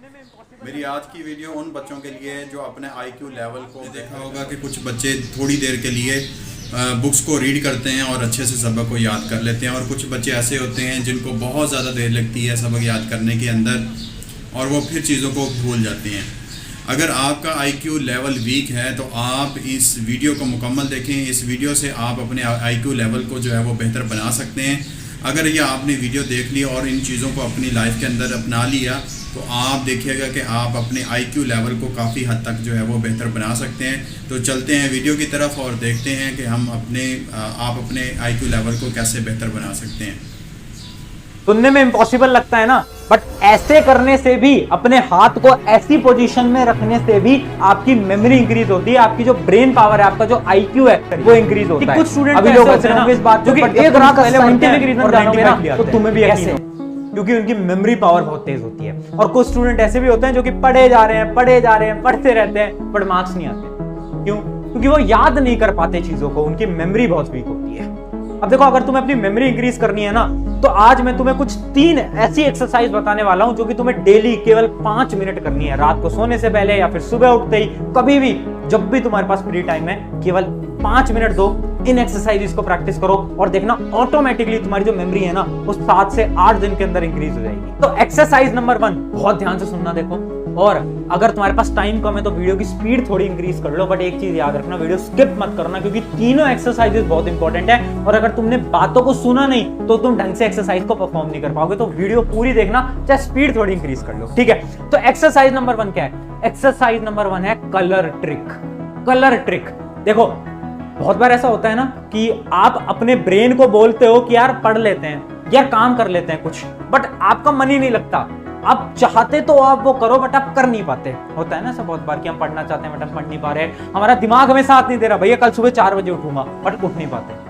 मेरी आज की वीडियो उन बच्चों के लिए है जो अपने आईक्यू लेवल को देखा होगा कि कुछ बच्चे थोड़ी देर के लिए बुक्स को रीड करते हैं और अच्छे से सबक को याद कर लेते हैं, और कुछ बच्चे ऐसे होते हैं जिनको बहुत ज़्यादा देर लगती है सबक याद करने के अंदर और वो फिर चीज़ों को भूल जाते हैं। अगर आपका आईक्यू लेवल वीक है तो आप इस वीडियो को मुकम्मल देखें। इस वीडियो से आप अपने आईक्यू लेवल को जो है वो बेहतर बना सकते हैं। अगर ये आपने वीडियो देख ली और इन चीज़ों को अपनी लाइफ के अंदर अपना लिया तो आप देखिएगा कि आप अपने आईक्यू लेवल को काफ़ी हद तक जो है वो बेहतर बना सकते हैं। तो चलते हैं वीडियो की तरफ और देखते हैं कि हम आप अपने आईक्यू लेवल को कैसे बेहतर बना सकते हैं। सुनने में इम्पॉसिबल लगता है ना, बट ऐसे करने से भी, अपने हाथ को ऐसी पोजीशन में रखने से भी आपकी मेमोरी इंक्रीज होती है, आपकी जो ब्रेन पावर है, आपका जो आईक्यू है वो इंक्रीज होता है। कुछ स्टूडेंट अभी लोग होते हैं इस बात जो कि एक रात पहले साइंटिफिक रीजन जानोगे ना तो तुम्हें भी यकीन हो, क्योंकि उनकी मेमोरी पावर बहुत तेज होती है। और कुछ स्टूडेंट ऐसे भी होते हैं जो कि पढ़े जा रहे हैं पढ़ते रहते हैं, बट मार्क्स नहीं आते। क्यों? क्योंकि वो याद नहीं कर पाते चीजों को, उनकी मेमोरी बहुत वीक होती है। अब देखो, अगर तुम्हें अपनी मेमोरी इंक्रीज करनी है ना, तो आज मैं तुम्हें कुछ 3 ऐसी एक्सरसाइज बताने वाला हूं जो कि तुम्हें डेली केवल 5 मिनट करनी है, रात को सोने से पहले या फिर सुबह उठते ही, कभी भी जब भी तुम्हारे पास फ्री टाइम है, केवल 5 मिनट दो, इन एक्सरसाइजेस को प्रैक्टिस करो और देखना ऑटोमेटिकली तुम्हारी जो मेमोरी है ना वो 7 से 8 दिन के अंदर इंक्रीज हो जाएगी। तो एक्सरसाइज नंबर 1 बहुत ध्यान से सुनना। देखो, और अगर तुम्हारे पास टाइम कम है तो वीडियो की स्पीड थोड़ी इंक्रीज कर लो, बट एक चीज याद रखना, वीडियो स्किप मत करना, क्योंकि तीनों एक्सरसाइजेस बहुत इंपॉर्टेंट है। और अगर तुमने बातों को सुना नहीं तो तुम ढंग से एक्सरसाइज को परफॉर्म नहीं कर पाओगे। तो वीडियो पूरी देखना, चाहे स्पीड थोड़ी इंक्रीज कर लो, ठीक है। तो एक्सरसाइज नंबर 1 क्या है? एक्सरसाइज नंबर 1 है कलर ट्रिक। Colour trick. देखो, बहुत बार ऐसा होता है ना कि आप अपने ब्रेन को बोलते हो कि यार पढ़ लेते हैं, यार काम कर लेते हैं कुछ, बट आपका मन ही नहीं लगता। आप चाहते तो आप वो करो, बट आप कर नहीं पाते। होता है ना ऐसा बहुत बार कि हम पढ़ना चाहते हैं बट हम पढ़ नहीं पा रहे, हमारा दिमाग हमें साथ नहीं दे रहा, भैया कल सुबह 4 बजे उठूंगा, बट उठ नहीं पाते।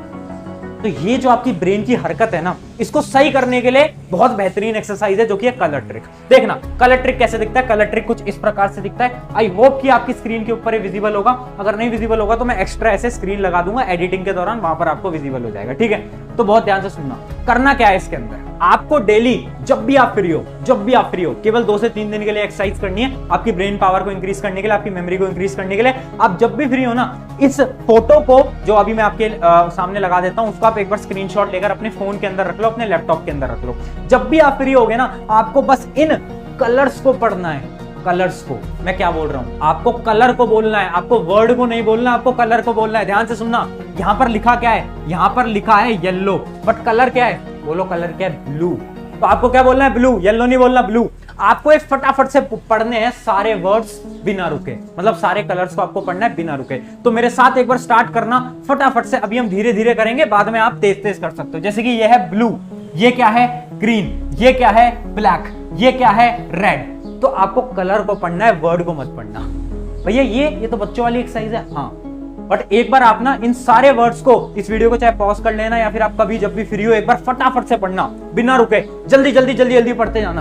तो ये जो आपकी ब्रेन की हरकत है ना, इसको सही करने के लिए बहुत बेहतरीन एक्सरसाइज है जो कि है कलर ट्रिक। देखना कलर ट्रिक कैसे दिखता है। कलर ट्रिक कुछ इस प्रकार से दिखता है। आई होप कि आपकी स्क्रीन के ऊपर विजिबल होगा। अगर नहीं विजिबल होगा तो मैं एक्स्ट्रा ऐसे स्क्रीन लगा दूंगा एडिटिंग के दौरान, वहां पर आपको विजिबल हो जाएगा, ठीक है। तो बहुत ध्यान से सुनना। करना क्या है इसके अंदर, आपको डेली जब भी आप फ्री हो केवल 2 से 3 दिन के लिए एक्सरसाइज करनी है, आपकी ब्रेन पावर को इंक्रीज करने के लिए, आपकी मेमोरी को इंक्रीज करने के लिए। आप जब भी फ्री हो ना, इस फोटो को जो अभी मैं आपके सामने लगा देता हूं, उसको आप एक बार स्क्रीनशॉट लेकर अपने फोन के अंदर रख लो, अपने लैपटॉप के अंदर रख लो। जब भी आप फ्री होगे ना, आपको बस इन कलर्स को पढ़ना है। कलर्स को, मैं क्या बोल रहा हूं, आपको कलर को बोलना है, आपको वर्ड को नहीं बोलना, आपको कलर को बोलना है। ध्यान से सुनना। यहां पर लिखा क्या है? यहां पर लिखा है येलो, बट कलर क्या है? बोलो कलर क्या है? ब्लू। तो आपको क्या बोलना है? ब्लू। येलो नहीं बोलना, ब्लू। आपको एक फटाफट से पढ़ने हैं सारे वर्ड्स बिना रुके, मतलब सारे कलर्स को आपको पढ़ना है बिना रुके। तो मेरे साथ एक बार स्टार्ट करना फटाफट से। अभी हम धीरे धीरे करेंगे, बाद में आप तेज तेज कर सकते हो। जैसे कि ये है ब्लू, ये क्या है? ग्रीन, ये क्या है? ब्लैक, ये क्या है? रेड। तो आपको कलर को पढ़ना है, वर्ड को मत पढ़ना। भैया ये तो बच्चों वाली एक्सरसाइज है, हाँ, बट एक बार आप ना इन सारे वर्ड्स को, इस वीडियो को चाहे पॉज कर लेना या फिर आप कभी जब भी फ्री हो एक बार फटाफट से पढ़ना बिना रुके। जल्दी जल्दी जल्दी जल्दी पढ़ते जाना,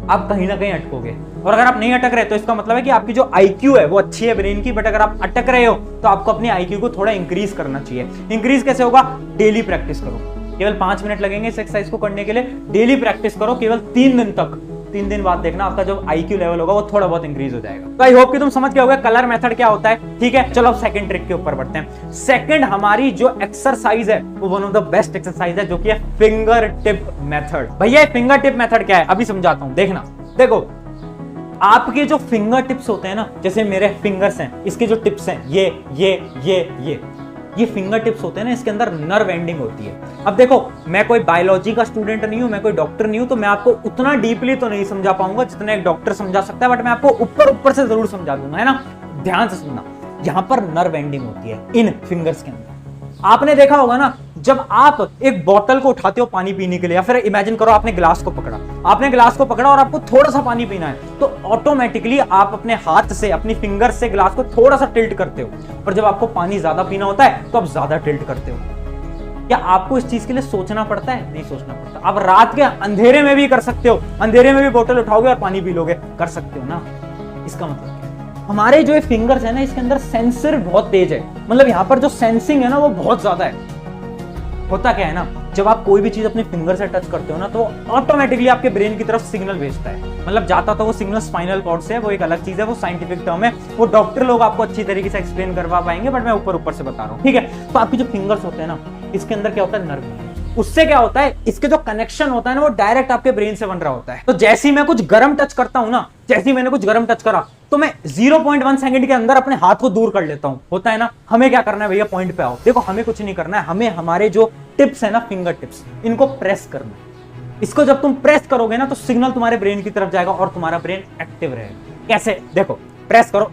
आप कहीं ना कहीं अटकोगे। और अगर आप नहीं अटक रहे तो इसका मतलब है कि आपकी जो आईक्यू है वो अच्छी है ब्रेन की, बट अगर आप अटक रहे हो तो आपको अपनी आईक्यू को थोड़ा इंक्रीज करना चाहिए। इंक्रीज कैसे होगा? डेली प्रैक्टिस करो। केवल 5 मिनट लगेंगे इस एक्सरसाइज को करने के लिए। डेली प्रैक्टिस करो केवल 3 दिन तक। 3 दिन बाद देखना आपका जो आईक्यू लेवल होगा वो थोड़ा बहुत इंक्रीज हो जाएगा। तो आई होप कि तुम समझ गए होगे कलर मेथड क्या होता है, ठीक है। चलो अब सेकंड ट्रिक के ऊपर बढ़ते हैं। सेकंड हमारी जो एक्सरसाइज है वो one of the best exercise है, जो कि है फिंगर टिप मेथड। भैया फिंगर टिप मेथड क्या है अभी समझाता हूं। देखना, देखो आपके जो फिंगर टिप्स होते हैं ना, जैसे मेरे फिंगर्स हैं, इसके जो टिप्स हैं ये फिंगर टिप्स होते हैं ना, इसके अंदर नर्व एंडिंग होती है। अब देखो, मैं कोई बायोलॉजी का स्टूडेंट नहीं हूं, मैं कोई डॉक्टर नहीं हूं, तो मैं आपको उतना डीपली तो नहीं समझा पाऊंगा जितना एक डॉक्टर समझा सकता है, बट मैं आपको ऊपर से जरूर समझा दूंगा, है ना। ध्यान से सुनना। यहां पर नर्व एंडिंग होती है इन फिंगर्स के अंदर। आपने देखा होगा ना, जब आप एक बोतल को उठाते हो पानी पीने के लिए, या फिर इमेजिन करो आपने ग्लास को पकड़ा और आपको थोड़ा सा पानी पीना है, तो ऑटोमेटिकली आप अपने हाथ से, अपनी फिंगर से ग्लास को थोड़ा सा टिल्ट करते हो। और जब आपको पानी ज्यादा पीना होता है तो आप ज्यादा टिल्ट करते हो। क्या आपको इस चीज के लिए सोचना पड़ता है? नहीं सोचना पड़ता। आप रात के अंधेरे में भी कर सकते हो, अंधेरे में भी बोतल उठाओगे और पानी पी लोगे, कर सकते हो ना। इसका मतलब हमारे जो फिंगर्स है ना, इसके अंदर सेंसर बहुत तेज है, मतलब यहाँ पर जो सेंसिंग है ना वो बहुत ज्यादा है। होता क्या है ना, जब आप कोई भी चीज अपने फिंगर से टच करते हो ना तो ऑटोमेटिकली आपके ब्रेन की तरफ सिग्नल भेजता है, मतलब जाता तो वो सिग्नल स्पाइनल कॉर्ड से है, वो एक अलग चीज है, वो साइंटिफिक टर्म है, वो डॉक्टर लोग आपको अच्छी तरीके से एक्सप्लेन करवा पाएंगे, बट मैं ऊपर से बता रहा हूँ, ठीक है। तो आपके जो फिंगर्स होते हैं ना, इसके अंदर क्या होता है, नर्व। उससे क्या होता है, इसके जो कनेक्शन होता है ना वो डायरेक्ट आपके ब्रेन से बन रहा होता है। तो जैसे ही मैं कुछ गर्म टच करता हूं ना, जैसे ही मैंने कुछ गर्म टच करा तो मैं 0.1 सेकंड के अंदर अपने हाथ को दूर कर लेता हूं, होता है ना। हमें क्या करना है भैया, पॉइंट पे आओ। देखो हमें कुछ नहीं करना है, हमें हमारे जो टिप्स है ना, फिंगर टिप्स, इनको प्रेस करना है। इसको जब तुम प्रेस करोगे ना तो सिग्नल तुम्हारे ब्रेन की तरफ जाएगा और तुम्हारा ब्रेन एक्टिव रहेगा। कैसे, देखो प्रेस करो,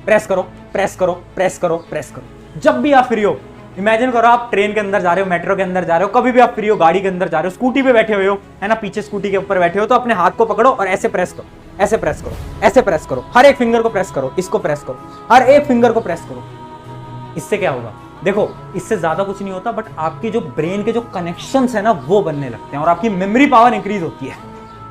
प्रेस करो, प्रेस करो, प्रेस करो, प्रेस करो। जब भी आप फ्री हो, इमेजिन करो आप ट्रेन के अंदर जा रहे हो, मेट्रो के अंदर जा रहे हो, कभी भी आप फ्री हो, गाड़ी के अंदर जा रहे हो, स्कूटी पे बैठे हुए हो, है ना, पीछे स्कूटी के ऊपर बैठे हो, तो अपने हाथ को पकड़ो और ऐसे प्रेस करो, ऐसे प्रेस करो, ऐसे प्रेस करो, हर एक फिंगर को प्रेस करो, इसको प्रेस करो, हर एक फिंगर को प्रेस करो। इससे क्या होगा, देखो इससे ज्यादा कुछ नहीं होता, बट आपकी जो ब्रेन के जो कनेक्शंस है ना वो बनने लगते हैं और आपकी मेमोरी पावर इंक्रीज होती है।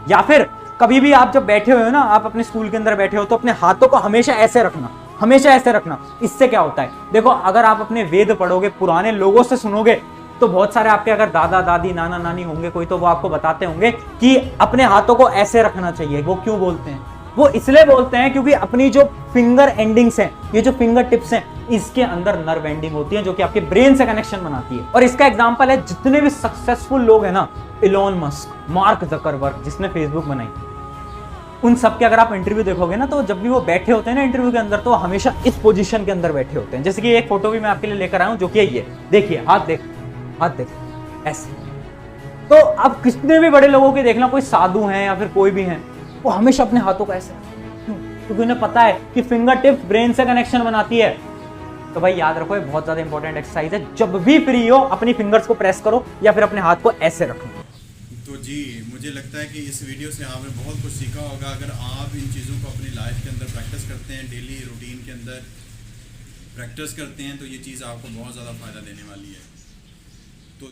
या फिर कभी भी आप जब बैठे हुए हो ना, आप अपने स्कूल के अंदर बैठे हो, तो अपने हाथों को हमेशा ऐसे रखना, हमेशा ऐसे रखना। इससे क्या होता है, देखो अगर आप अपने वेद पढ़ोगे, पुराने लोगों से सुनोगे, तो बहुत सारे आपके अगर दादा दादी नाना नानी होंगे कोई, तो वो आपको बताते होंगे कि अपने हाथों को ऐसे रखना चाहिए। वो क्यों बोलते हैं, वो इसलिए बोलते हैं क्योंकि अपनी जो फिंगर एंडिंग्स हैं, ये जो फिंगर टिप्स हैं, इसके अंदर नर्व एंडिंग होती है जो कि आपके ब्रेन से कनेक्शन बनाती है। और इसका एग्जांपल है जितने भी सक्सेसफुल लोग हैं ना, इलॉन मस्क, मार्क जकरबर्ग जिसने फेसबुक बनाई, उन सब के अगर आप इंटरव्यू देखोगे ना, तो जब भी वो बैठे होते हैं ना इंटरव्यू के अंदर, तो हमेशा इस पोजीशन के अंदर बैठे होते हैं। जैसे कि एक फोटो भी मैं आपके लिए लेकर आया हूं, जो कि ये देखिए, हाथ देख, हाथ देख, ऐसे। तो अब कितने भी बड़े लोगों के देखना, कोई साधु हैं या फिर कोई भी हैं, वो हमेशा अपने हाथों को ऐसे, क्योंकि उन्हें पता है कि फिंगर टिप्स ब्रेन से कनेक्शन बनाती है। तो भाई याद रखो, ये बहुत ज्यादा इंपॉर्टेंट एक्सरसाइज है। जब भी फ्री हो अपनी फिंगर्स को प्रेस करो या फिर अपने हाथ को ऐसे रखो। तो जी, मुझे लगता है कि इस वीडियो से आपने बहुत कुछ सीखा होगा। अगर आप इन चीज़ों को अपनी लाइफ के अंदर प्रैक्टिस करते हैं, डेली रूटीन के अंदर प्रैक्टिस करते हैं, तो ये चीज़ आपको बहुत ज़्यादा फ़ायदा देने वाली है।